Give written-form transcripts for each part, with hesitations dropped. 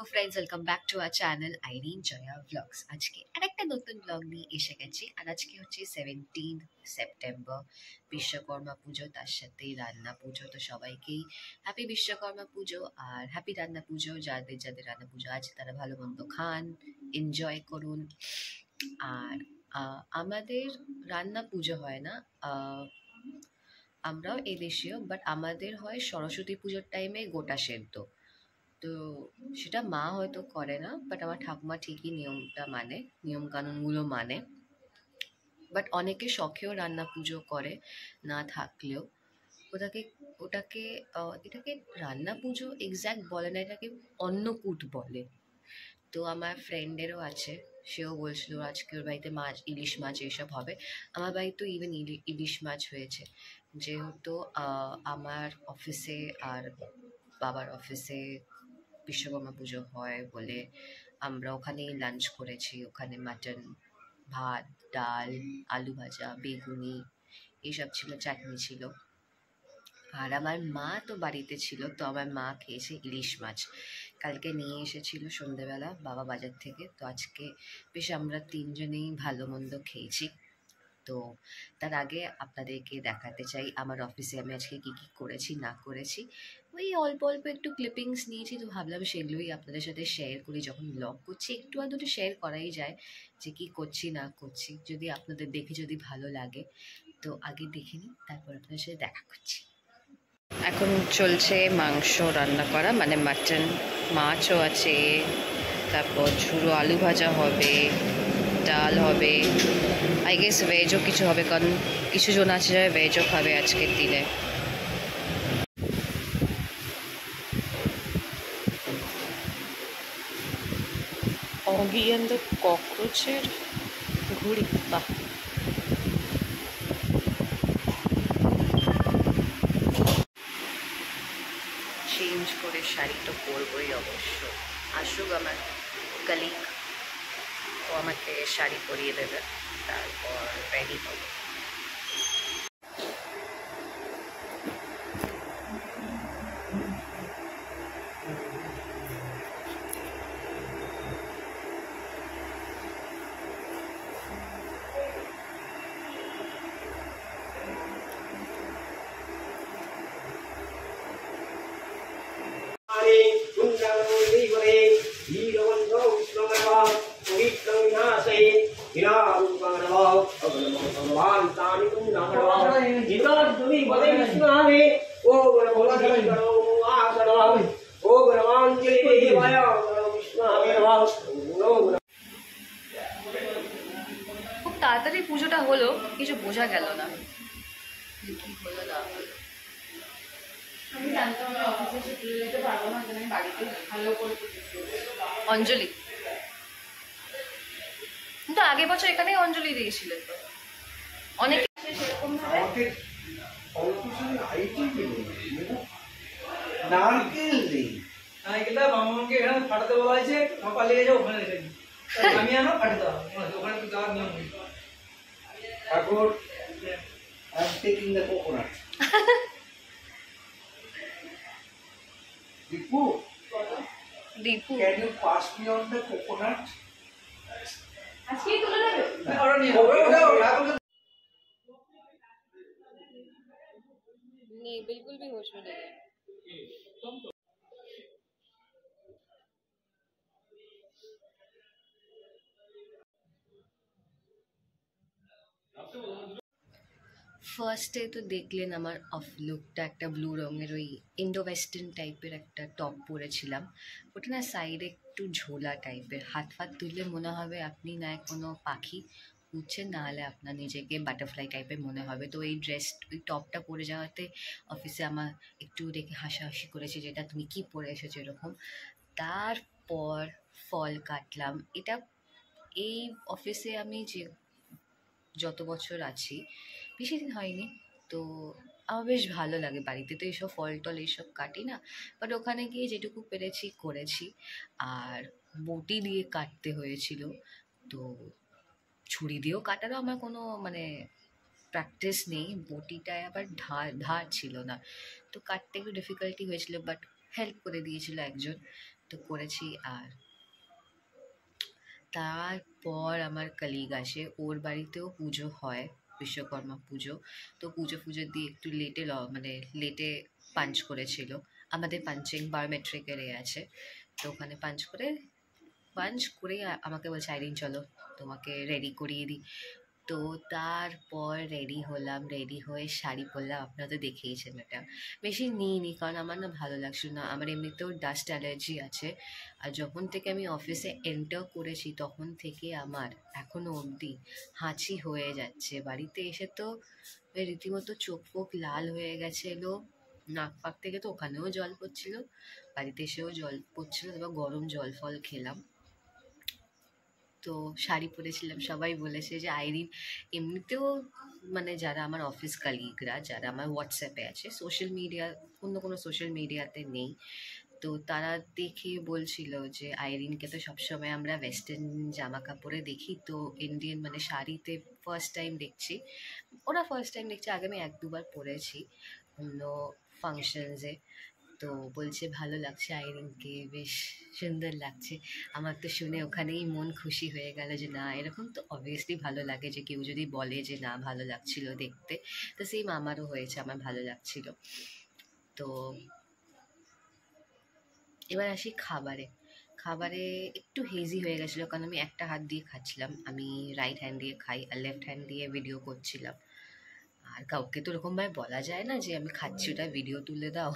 Hello friends, welcome back to our channel Irene Joya Vlogs. আজকে আরেকটা নতুন blog নিয়ে এসে গেছি। আর আজকে হচ্ছে 17 সেপ্টেম্বর, বিশ্বকর্মা পুজো, তার সাথে রান্না পুজো। তো সবাইকেই হ্যাপি বিশ্বকর্মা পুজো আর হ্যাপি রান্না পুজো। যাদের যাদের রান্না পুজো আছে তারা ভালো মন্দ খান, এনজয় করুন। আর আমাদের রান্না পুজো হয় না, আমরাও এদেশীয়, বাট আমাদের হয় সরস্বতী পুজোর টাইমে গোটা সেদ্ধ। তো সেটা মা হয়তো করে না, বাট আমার ঠাকুমা ঠিকই নিয়মটা মানে, নিয়ম কানুনগুলো মানে। বাট অনেকে শখেও রান্না পুজো করে, না থাকলেও ওটাকে ওটাকে এটাকে রান্না পুজো এক্স্যাক্ট বলে না, এটাকে অন্নকূট বলে। তো আমার ফ্রেন্ডেরও আছে, সেও বলছিল আজকে ওর বাড়িতে মাছ, ইলিশ মাছ এইসব হবে। আমার বাড়িতেও ইভেন ইলিশ মাছ হয়েছে, যেহেতু আমার অফিসে আর বাবার অফিসে বিশ্বকর্মা পুজো হয় বলে আমরা ওখানেই লাঞ্চ করেছি। ওখানে মাটন, ভাত, ডাল, আলু ভাজা, বেগুনি এইসব ছিল, চাটনি ছিল। আর আমার মা তো বাড়িতে ছিল, তো আমার মা খেয়েছে ইলিশ মাছ। কালকে নিয়ে এসেছিল সন্ধেবেলা বাবা বাজার থেকে। তো আজকে বেশ আমরা তিনজনেই ভালো মন্দ খেয়েছি। তো তার আগে আপনাদেরকে দেখাতে চাই আমার অফিসে আমি আজকে কী কী করেছি না করেছি। ওই অল্প অল্প একটু ক্লিপিংস নিয়েছি, তো ভাবলাম সেগুলোই আপনাদের সাথে শেয়ার করি। যখন ব্লগ করছি একটু আর দুটো শেয়ার করাই যায়, যে কী করছি না করছি। যদি আপনাদের দেখে যদি ভালো লাগে তো আগে দেখে নিই, তারপর আপনাদের সাথে দেখা করছি। এখন চলছে মাংস রান্না করা, মানে মাটন, মাছও আছে, তারপর ঝুড়ো আলু ভাজা হবে, ডাল হবে, আই গেস ভেজও কিছু হবে, কারণ কিছু জন আছে যারা ভেজও খাবে আজকের দিনে। অগি অ্যান্ড দ্য ককরোচের ঘুড়ি, বাহ। চেঞ্জ করে শাড়ি তো পরবই অবশ্য। আসুক আমার কলিগ, ও আমাকে শাড়ি পরিয়ে দেবে, তারপর রেডি হবো। খুব তাড়াতাড়ি পুজোটা হলো, কিছু বোঝা গেল না যে কি হলো না হলো। আমি জানতাম আমি অফিসে এসে পুজো দিতে পারবো না, আমি বাড়িতে ভালো করে অঞ্জলি, কিন্তু আগের বছর এখানেই অঞ্জলি দিয়েছিলেন তো অনেকে সেরকম ভাবে। নারকেলটা মামাকে এখানে ফাটাতে বলা হয়েছে, পালিয়ে যাও ওখানে রেখে দিই। আমি আনো ফাটাতে হবে, ওখানে তো যাওয়ার নিয়ম নেই। ঠাকুর, I'm taking the coconut. Dipu, Dipu can you pass me on the coconut? আজকেই তুলে নেবে? ওরা নিয়ে ওটা नहीं बिल्कुल भी होश में नहीं है। ফার্স্টে তো দেখলেন আমার অফ লুকটা, একটা ব্লু রঙের ওই ইন্ডো ওয়েস্টার্ন টাইপের একটা টপ পরেছিলাম। ওটা না সাইডে একটু ঝোলা টাইপের, হাত ফাত তুললে মনে হবে আপনি না কোনো পাখি উঠছেন, না হলে আপনার নিজেকে বাটারফ্লাই টাইপের মনে হবে। তো এই ওই টপটা পরে যাওয়াতে অফিসে আমার একটু দেখে হাসাহাসি করেছে, যেটা তুমি কি পরে এসেছো এরকম। তারপর ফল কাটলাম। এটা এই অফিসে আমি যে যত বছর আছি, বেশি দিন হয়নি, তো আমার বেশ ভালো লাগে। বাড়িতে তো এইসব ফল টল এইসব কাটি না, বাট ওখানে গিয়ে যেটুকু পেরেছি করেছি। আর বটি দিয়ে কাটতে হয়েছিল, তো ছুরি দিয়েও কাটারও আমার কোনো মানে প্র্যাকটিস নেই, বটিটায় আবার ধার ছিল না, তো কাটতে একটু ডিফিকাল্টি হয়েছিল, বাট হেল্প করে দিয়েছিল একজন। তো করেছি। আর তারপর আমার কলিগ আসে, ওর বাড়িতেও পুজো হয়, বিশ্বকর্মা পুজো। তো পুজো ফুজো দিয়ে একটু মানে লেটে পাঞ্চ করেছিল। আমাদের পাঞ্চিং বায়োমেট্রিকের আছে, তো ওখানে পাঞ্চ করে আমাকে বলছে আইরিন চলো তোমাকে রেডি করিয়ে দিই। তো তারপর রেডি হলাম, রেডি হয়ে শাড়ি পরলাম। আপনারা তো দেখেইছেন, এটা বেশি নিইনি কারণ আমার না ভালো লাগছিল না, আমার এমনিতেও ডাস্ট অ্যালার্জি আছে। আর যখন থেকে আমি অফিসে এন্টার করেছি তখন থেকে আমার এখনো অবধি হাঁচি হয়ে যাচ্ছে। বাড়িতে এসে তো রীতিমতো চোখ ফোক লাল হয়ে গেছিলো, নাক পাক থেকে তো ওখানেও জল পড়ছিল, বাড়িতে এসেও জল পড়ছিল। তারপর গরম জল ফল খেলাম, তো শাড়ি পরেছিলাম। সবাই বলেছে যে আইরিন এমনিতেও, মানে যারা আমার অফিস কালিগরা, যারা আমার হোয়াটসঅ্যাপে আছে, সোশ্যাল মিডিয়া, অন্য কোনো সোশ্যাল মিডিয়াতে নেই, তো তারা দেখে বলছিল যে আইরিনকে তো সবসময় আমরা ওয়েস্টার্ন জামা কাপড়ে দেখি, তো ইন্ডিয়ান মানে শাড়িতে ফার্স্ট টাইম দেখছি। ওরা ফার্স্ট টাইম দেখছে, আগে আমি 1-2 বার পরেছি অন্য ফাংশনসে। তো বলছে ভালো লাগছে আইরিনকে, বেশ সুন্দর লাগছে। আমার তো শুনে ওখানেই মন খুশি হয়ে গেল যে না, এরকম তো অবভিয়াসলি ভালো লাগে যে কেউ যদি বলে যে না ভালো লাগছিল দেখতে। তো সেম আমারও হয়েছে, আমার ভালো লাগছিল। তো এবার আসি খাবারে। খাবারে একটু হেজি হয়ে গেছিলো কারণ আমি একটা হাত দিয়ে খাচ্ছিলাম, আমি রাইট হ্যান্ড দিয়ে খাই আর লেফট হ্যান্ড দিয়ে ভিডিও করছিলাম। আর কাউকে তো ওরকমভাবে বলা যায় না যে আমি খাচ্ছি ওটা ভিডিও তুলে দাও।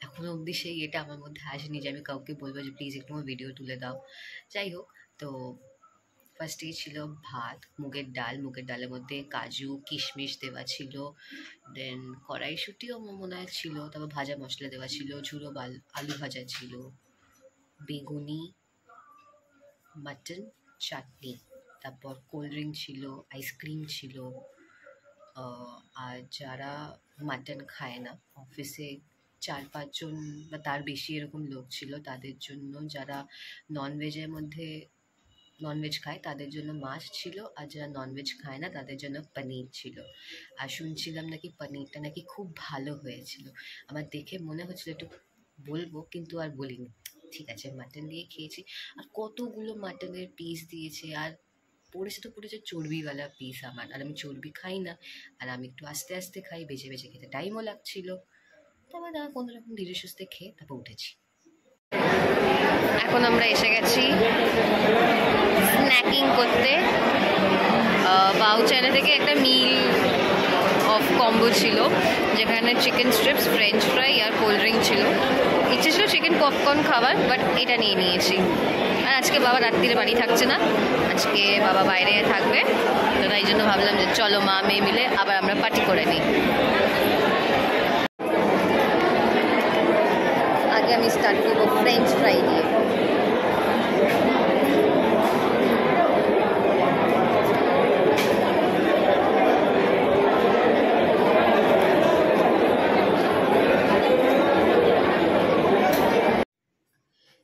এখনো অবধি সেই এটা আমার মধ্যে আসেনি যে আমি কাউকে বলবো যে প্লিজ একটু আমার ভিডিও তুলে দাও। যাই হোক, তো ফার্স্টেই ছিল ভাত, মুগের ডাল, মুগের ডালের মধ্যে কাজু কিশমিশ দেওয়া ছিল, দেন কড়াইশুঁটিও আমার মনে হয় ছিল, তারপর ভাজা মশলা দেওয়া ছিল, ঝুড়ো আলু ভাজা ছিল, বেগুনি, মাটন, চাটনি, তারপর কোল্ড ড্রিঙ্ক ছিল, আইসক্রিম ছিল। আর যারা মাটন খায় না, অফিসে 4-5 জন বা তার বেশি এরকম লোক ছিল, তাদের জন্য, যারা ননভেজের মধ্যে ননভেজ খায় তাদের জন্য মাছ ছিল, আর যারা ননভেজ খায় না তাদের জন্য পনির ছিল। আর শুনছিলাম নাকি পনিরটা নাকি খুব ভালো হয়েছিল। আমার দেখে মনে হচ্ছিল একটু বলবো, কিন্তু আর বলিনি। ঠিক আছে, মাটন দিয়ে খেয়েছি। আর কতগুলো মাটনের পিস দিয়েছে, আর পড়েছে চর্বিওয়ালা পিস আমার, আর আমি চর্বি খাই না, আর আমি একটু আস্তে আস্তে খাই, বেছে বেছে খেতে টাইমও লাগছিল। তারপর তারা কোনো রকম ধীরে সুস্থে খেয়ে তারপর উঠেছি। এখন আমরা এসে গেছি স্ন্যাকিং করতে। বাউ চায়না থেকে একটা মিল অফ কম্বো ছিল, যেখানে চিকেন স্ট্রিপস, ফ্রেঞ্চ ফ্রাই আর কোল্ড ড্রিঙ্ক ছিল। ইচ্ছে ছিল চিকেন পপকর্ন খাবার, বাট এটা নিয়ে নিয়েছি। আর আজকে বাবা রাত্রিরে বাড়ি থাকছে না, আজকে বাবা বাইরে থাকবে, তো তাই জন্য ভাবলাম যে চলো মা মেয়ে মিলে আবার আমরা পার্টি করে নিই। আগে আমি স্টার্ট করবো ফ্রেঞ্চ ফ্রাই দিয়ে।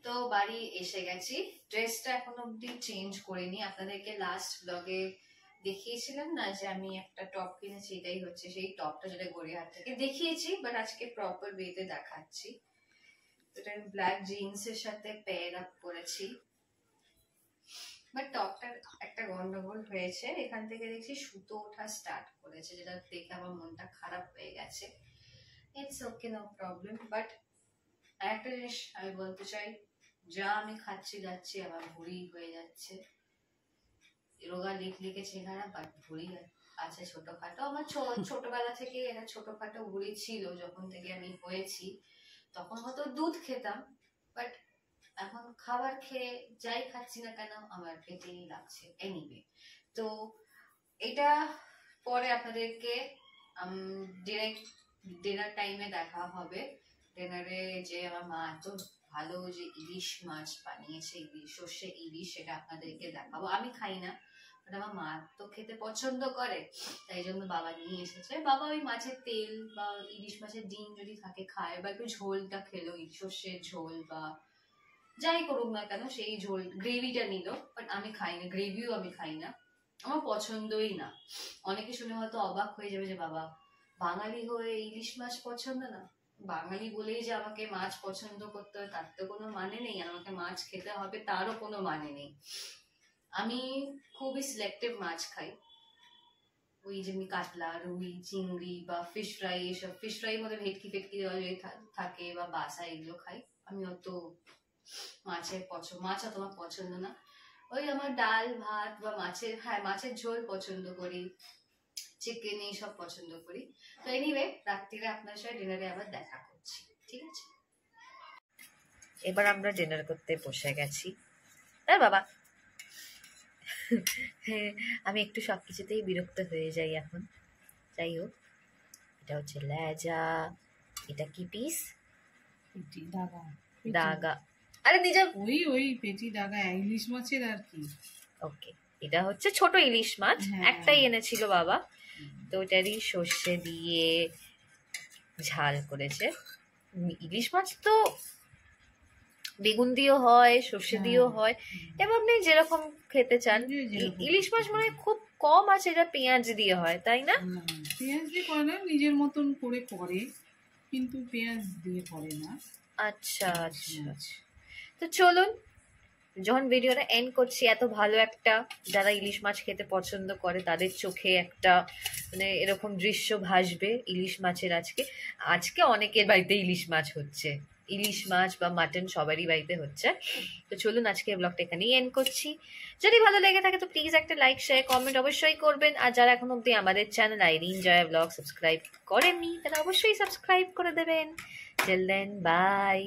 তো বাড়ি এসে গেছি, ড্রেসটা এখন অব্দি চেঞ্জ করিনি। আপনাদেরকে লাস্ট ব্লগে দেখিয়েছিলাম না যে আমি একটা টপ কিনেছি, এটাই হচ্ছে সেই টপটা, যেটা গড়িয়াহাট থেকে দেখিয়েছি, বাট আজকে প্রপার ওয়েতে দেখাচ্ছি। এটা ব্ল্যাক জিন্স এর সাথে পেয়ার আপ করেছি, বাট টপটার একটা গন্ডগোল হয়েছে, এখান থেকে দেখছি সুতো ওঠা স্টার্ট করেছে, যেটা দেখে আমার মনটা খারাপ হয়ে গেছে। It's okay, no problem. But একটা জিনিস আমি বলতে চাই, যা আমি খাচ্ছি যাচ্ছি আমার ভুঁড়ি হয়ে যাচ্ছে, রোগা লিখে চেহারা, বাট ভুঁড়ি আছে ছোটখাটো। আমার ছোটবেলা থেকে এটা ছোটখাটো ভুঁড়ি ছিল, যখন থেকে আমি হয়েছি তখন হয়তো দুধ খেতাম, বাট এখন খাবার খেয়ে যাই খাচ্ছি না কেন আমার পেটেই লাগছে। এনিওয়ে, তো এটা পরে আপনাদেরকে ডিরেক্ট ডিনার টাইমে দেখা হবে। ডিনারে যে আমার মা এত ভালো যে ইলিশ মাছ বানিয়েছে, সর্ষে ইলিশ, সেটা আপনাদেরকে দেখাবো। আমি খাই না, বাট আমার মা তো খেতে পছন্দ করে, তাই জন্য বাবা নিয়ে এসেছে। বাবা ওই মাছের তেল বা ইলিশ মাছের ডিম যদি থাকে খায়, বা একটু ঝোলটা খেলো, সর্ষের ঝোল বা যাই করুক না কেন সেই ঝোল গ্রেভিটা নিল, বাট আমি খাই না, গ্রেভিও আমি খাই না, আমার পছন্দই না। অনেকে শুনে হয়তো অবাক হয়ে যাবে যে বাবা বাঙালি হয়ে ইলিশ মাছ পছন্দ না, বাঙালি বলেই যে আমাকে মাছ পছন্দ করতে হয় তার তো কোনো মানে নেই, আমাকে মাছ খেতে হবে তারও কোনো মানে নেই। আমি খুবই সিলেক্টিভ মাছ খাই, ওই যেমনি কাতলা, রুই, চিংড়ি বা ফিশ ফ্রাই, এসব ফিশ ফ্রাই মধ্যে ভেটকি ফেটকি দেওয়া যদি থাকে বা বাসা, এগুলো খাই। আমি অত মাছ অত আমার পছন্দ না। ওই আমার ডাল ভাত বা মাছের ঝোল পছন্দ করি, চিকেন এইসব পছন্দ করি। তো এনিওয়ে, রাত্রিরে আপনার সাথে ডিনারে আবার দেখা করছি, ঠিক আছে? এবার আমরা ডিনার করতে বসে গেছি। বাবা হ্যাঁ, আমি একটু সবকিছুতেই বিরক্ত হয়ে যাই এখন। যাই হোক, এটা হচ্ছে লেজা, এটা কি পিস? পেটি দাগা, দাগা, আরে নিজে ওই পেটি দাগা ইলিশ মাছের আর কি। ওকে, এটা হচ্ছে ছোট ইলিশ মাছ, হ্যাঁ। একটাই এনেছিল বাবা, তো ওটারই সর্ষে দিয়ে ঝাল করেছে। ইলিশ মাছ তো বেগুন দিয়েও হয়, সর্ষে দিয়েও হয়, এবং আপনি যেরকম খেতে চান। ইলিশ মাছ মানে খুব কম আছে এটা পেঁয়াজ দিয়ে হয়, তাই না? পেঁয়াজ দিয়ে করে না, নিজের মতন করে করে, কিন্তু পেঁয়াজ দিয়ে করে না। আচ্ছা আচ্ছা, তো চলুন, যখন ভিডিওটা এন্ড করছি, এত ভালো একটা, যারা ইলিশ মাছ খেতে পছন্দ করে তাদের চোখে একটা মানে এরকম দৃশ্য ভাসবে ইলিশ মাছের। আজকে অনেকের বাড়িতে ইলিশ মাছ হচ্ছে, ইলিশ মাছ বা মাটন সবারই বাড়িতে হচ্ছে। তো চলুন, আজকে ব্লগটা এখানেই এন্ড করছি। যদি ভালো লেগে থাকে তো প্লিজ একটা লাইক, শেয়ার, কমেন্ট অবশ্যই করবেন। আর যারা এখন অব্দি আমাদের channel Irene Joya blog subscribe করেননি, তারা অবশ্যই সাবস্ক্রাইব করে দেবেন। Till then, by.